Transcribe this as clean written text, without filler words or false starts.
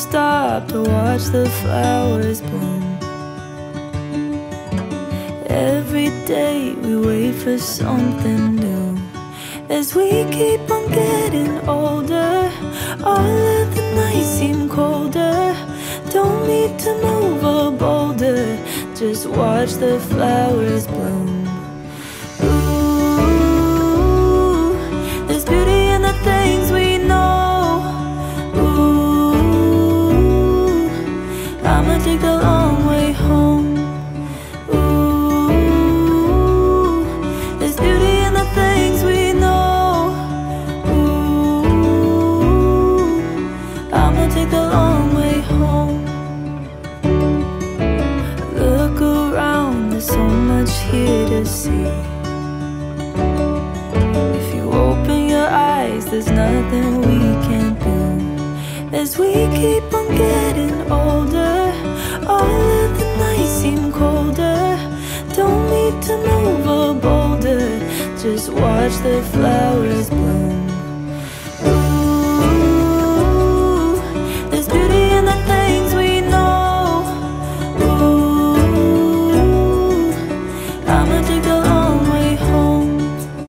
stop to watch the flowers bloom. Every day we wait for something new. As we keep on getting older, all of the nights seem colder. Don't need to move a boulder, just watch the flowers bloom. Ooh, there's beauty in the things we know. Ooh, I'ma take the long way home. Take the long way home. Look around, there's so much here to see. If you open your eyes, there's nothing we can't do. As we keep on getting older, all of the nights seem colder. Don't need to move a boulder, just watch the flowers bloom.